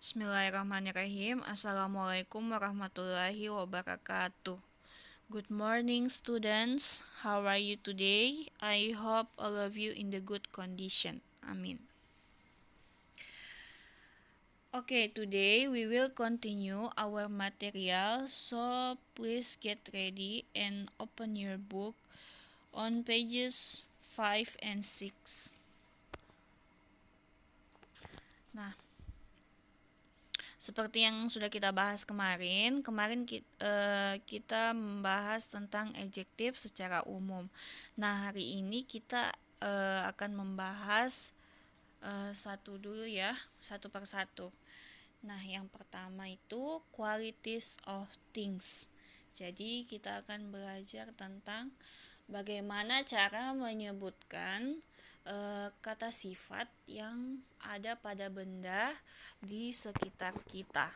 Bismillahirrahmanirrahim. Assalamualaikum warahmatullahi wabarakatuh. Good morning, students. How are you today? I hope all of you in the good condition. Amin. Okay, today we will continue our material. So please get ready and open your book on pages 5 and 6. Nah, seperti yang sudah kita bahas kemarin kita membahas tentang adjektif secara umum. Nah, hari ini kita akan membahas satu dulu ya, satu per satu. Nah, yang pertama itu qualities of things. Jadi, kita akan belajar tentang bagaimana cara menyebutkan kata sifat yang ada pada benda di sekitar kita.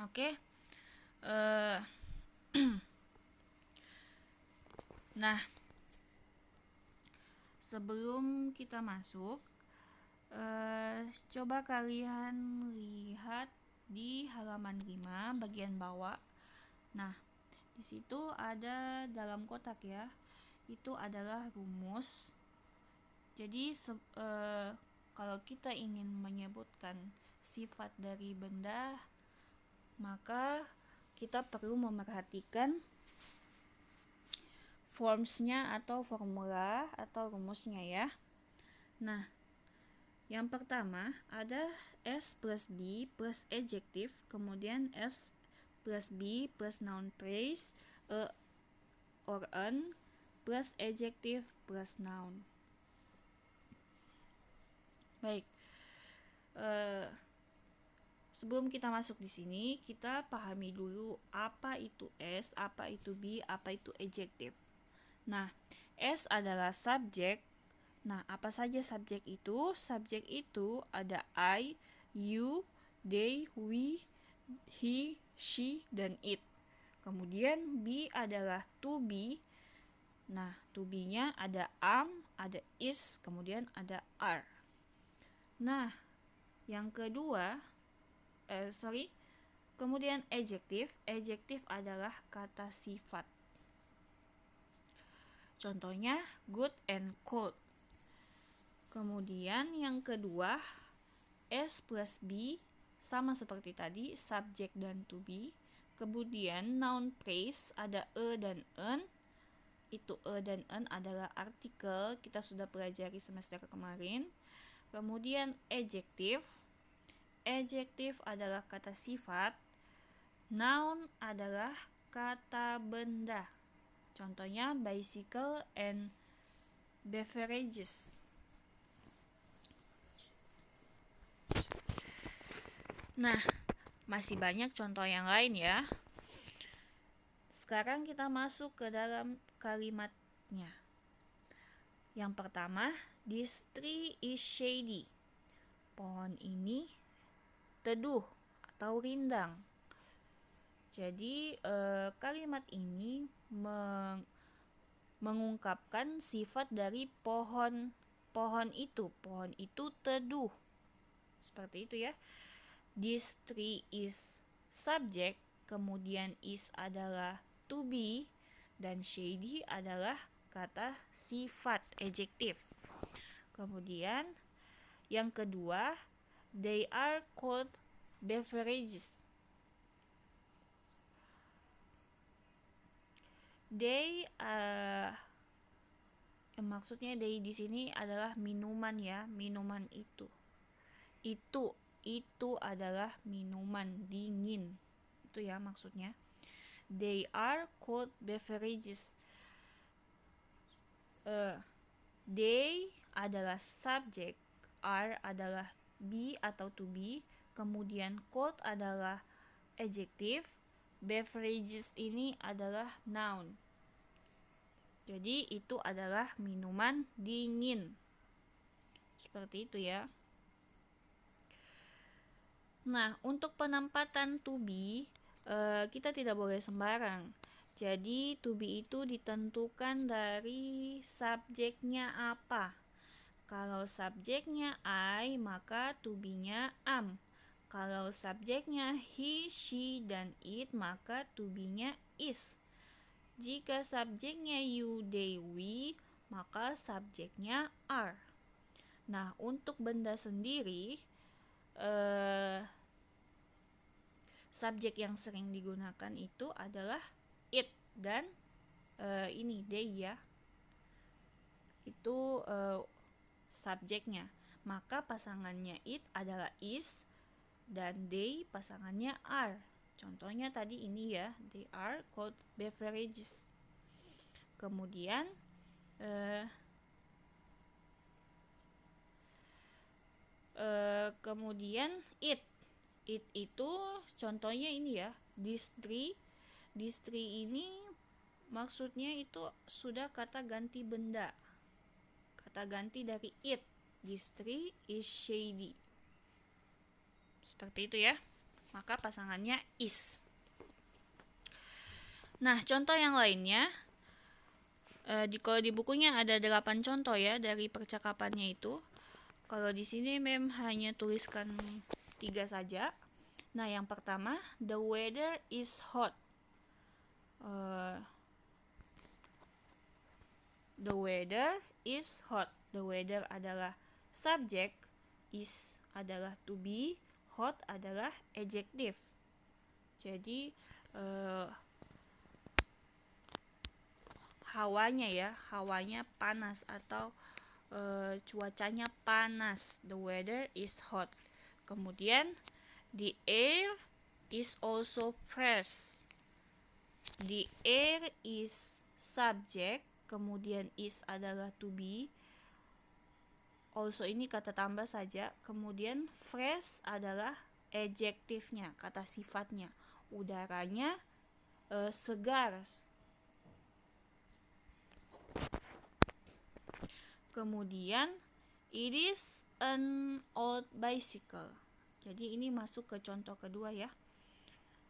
Oke. Nah, sebelum kita masuk, coba kalian lihat di halaman 5 bagian bawah. Nah, di situ ada dalam kotak ya. Itu adalah rumus. Jadi kalau kita ingin menyebutkan sifat dari benda, maka kita perlu memerhatikan formsnya atau formula atau rumusnya ya. Nah, yang pertama ada S plus B plus adjective, kemudian S plus B plus noun phrase, a or an plus adjective plus noun. Baik. Sebelum kita masuk di sini, kita pahami dulu apa itu S, apa itu B, apa itu adjective. Nah, S adalah subjek. Nah, apa saja subjek itu? Subjek itu ada I, you, they, we, he, she, dan it. Kemudian B adalah to be. Nah, to be-nya ada am, ada is, kemudian ada are. Nah, yang kedua, kemudian adjective. Adjective adalah kata sifat. Contohnya good and cold. Kemudian yang kedua, S plus B sama seperti tadi, subjek dan to be. Kemudian noun phrase ada e dan en. Itu e dan en adalah artikel, kita sudah pelajari semester kemarin. Kemudian adjective. Adjective adalah kata sifat. Noun adalah kata benda. Contohnya bicycle and beverages. Nah, masih banyak contoh yang lain ya. Sekarang kita masuk ke dalam kalimatnya. Yang pertama, this tree is shady. Pohon ini teduh atau rindang. Jadi kalimat ini mengungkapkan sifat dari pohon itu. Pohon itu teduh. Seperti itu ya. This tree is subject, kemudian is adalah to be, dan shady adalah kata sifat adjektif. Kemudian yang kedua, they are cold beverages. They maksudnya they di sini adalah minuman ya, minuman itu. Itu adalah minuman dingin. Itu ya maksudnya. They are cold beverages. They adalah subjek, are adalah be atau to be, kemudian cold adalah adjektif, beverages ini adalah noun. Jadi itu adalah minuman dingin. Seperti itu ya. Nah, untuk penempatan to be, kita tidak boleh sembarang. Jadi to be itu ditentukan dari subjeknya apa. Kalau subjeknya I, maka to be-nya am. Kalau subjeknya he, she, dan it, maka to be-nya is. Jika subjeknya you, they, we, maka subjeknya are. Nah, untuk benda sendiri, subjek yang sering digunakan itu adalah it dan ini they ya. Itu subjeknya. Maka pasangannya it adalah is dan they pasangannya are. Contohnya tadi ini ya, they are cold beverages. Kemudian it itu contohnya ini ya, these three ini maksudnya itu sudah kata ganti benda, kata ganti dari it. This tree is shady. Seperti itu ya. Maka pasangannya is. Nah, contoh yang lainnya, kalau di bukunya ada 8 contoh ya dari percakapannya itu. Kalau di sini mem hanya tuliskan 3 saja. Nah, yang pertama, the weather is hot. The weather is hot. The weather adalah subjek, is adalah to be, hot adalah adjective. Jadi hawanya panas atau cuacanya panas. The weather is hot. Kemudian the air is also fresh. The air is subject, kemudian is adalah to be. Also ini kata tambah saja. Kemudian fresh adalah adjektifnya, kata sifatnya. Udaranya segar. Kemudian it is an old bicycle. Jadi ini masuk ke contoh kedua ya.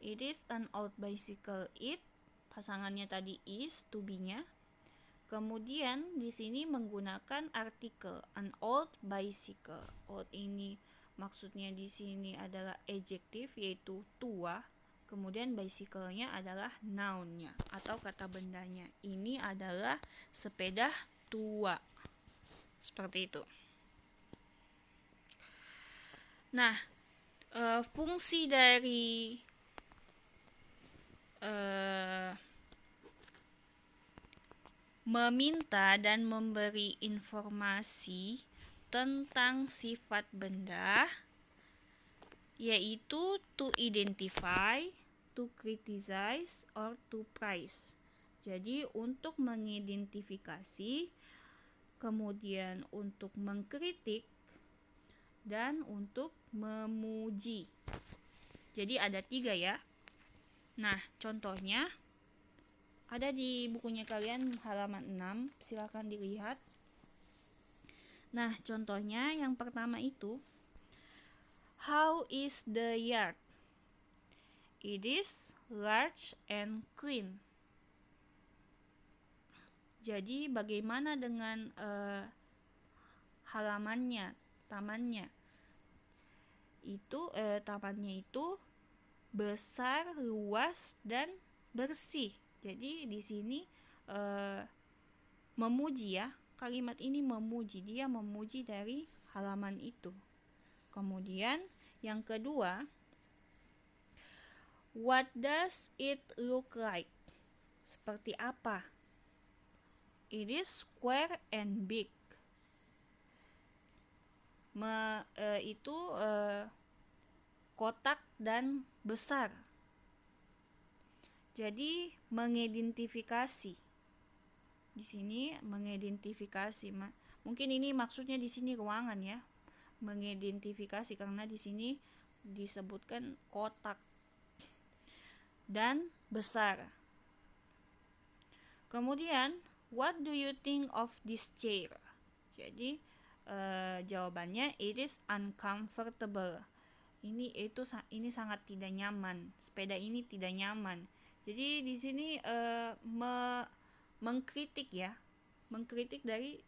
It is an old bicycle. It pasangannya tadi is, to be-nya. Kemudian di sini menggunakan artikel an old bicycle. Old ini maksudnya di sini adalah adjektif yaitu tua. Kemudian bicycle-nya adalah noun-nya atau kata bendanya. Ini adalah sepeda tua. Seperti itu. Nah, fungsi dari meminta dan memberi informasi tentang sifat benda yaitu to identify, to criticize, or to praise. Jadi untuk mengidentifikasi, kemudian untuk mengkritik, dan untuk memuji. Jadi ada 3 ya. Nah, contohnya ada di bukunya kalian halaman 6, silakan dilihat. Nah, contohnya yang pertama itu, how is the yard? It is large and clean. Jadi bagaimana dengan halamannya, tamannya? Itu tamannya itu besar, luas, dan bersih. Jadi di sini memuji ya. Kalimat ini memuji, dia memuji dari halaman itu. Kemudian yang kedua, what does it look like? Seperti apa? It is square and big. Itu kotak dan besar. Jadi mengidentifikasi. Di sini mengidentifikasi. Mungkin ini maksudnya di sini ruangan ya. Mengidentifikasi karena di sini disebutkan kotak dan besar. Kemudian, what do you think of this chair? Jadi jawabannya it is uncomfortable. Ini sangat tidak nyaman. Sepeda ini tidak nyaman. Jadi di sini mengkritik ya. Mengkritik dari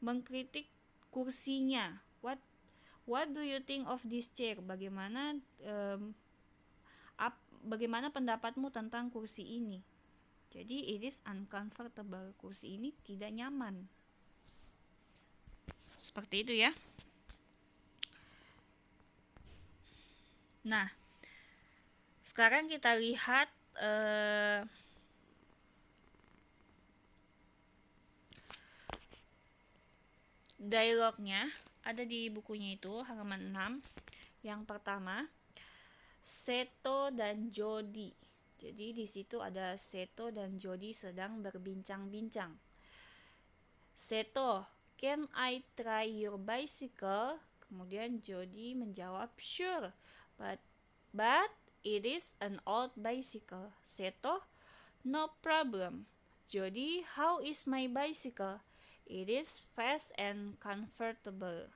mengkritik kursinya. What do you think of this chair? Bagaimana pendapatmu tentang kursi ini? Jadi it is uncomfortable. Kursi ini tidak nyaman. Seperti itu ya. Nah, sekarang kita lihat dialognya. Ada di bukunya itu halaman 6. Yang pertama, Seto dan Jody. Jadi di situ ada Seto dan Jody sedang berbincang-bincang. Seto, can I try your bicycle? Kemudian Jody menjawab, sure, but it is an old bicycle. Seto, no problem. Jody, how is my bicycle? It is fast and comfortable.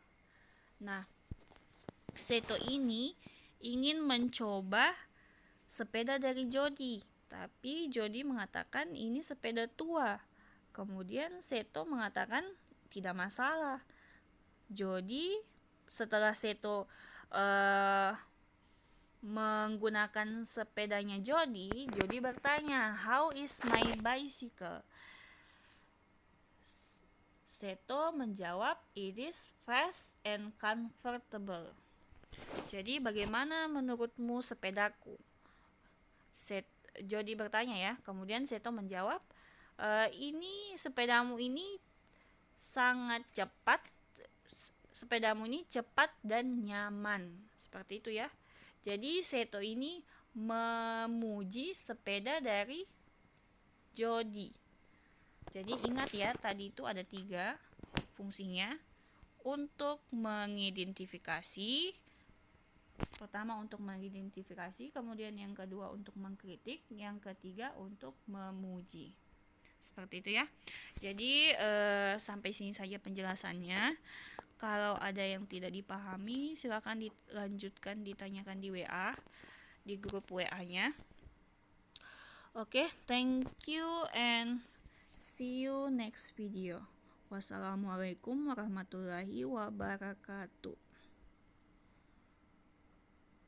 Nah, Seto ini ingin mencoba sepeda dari Jody, tapi Jody mengatakan ini sepeda tua. Kemudian Seto mengatakan tidak masalah. Jody, setelah Seto menggunakan sepedanya Jody bertanya, how is my bicycle? Seto menjawab, it is fast and comfortable. Jadi bagaimana menurutmu sepedaku? Jody bertanya ya. Kemudian Seto menjawab, ini sepedamu ini sangat cepat. Sepedamu ini cepat dan nyaman. Seperti itu ya. Jadi Seto ini memuji sepeda dari Jody. Jadi ingat ya, tadi itu ada 3 fungsinya. Untuk mengidentifikasi, pertama untuk mengidentifikasi, kemudian yang kedua untuk mengkritik, yang ketiga untuk memuji. Seperti itu ya. Jadi sampai sini saja penjelasannya. Kalau ada yang tidak dipahami, silakan dilanjutkan, ditanyakan di WA, di grup WA-nya. Oke, thank you and see you next video. Wassalamualaikum warahmatullahi wabarakatuh.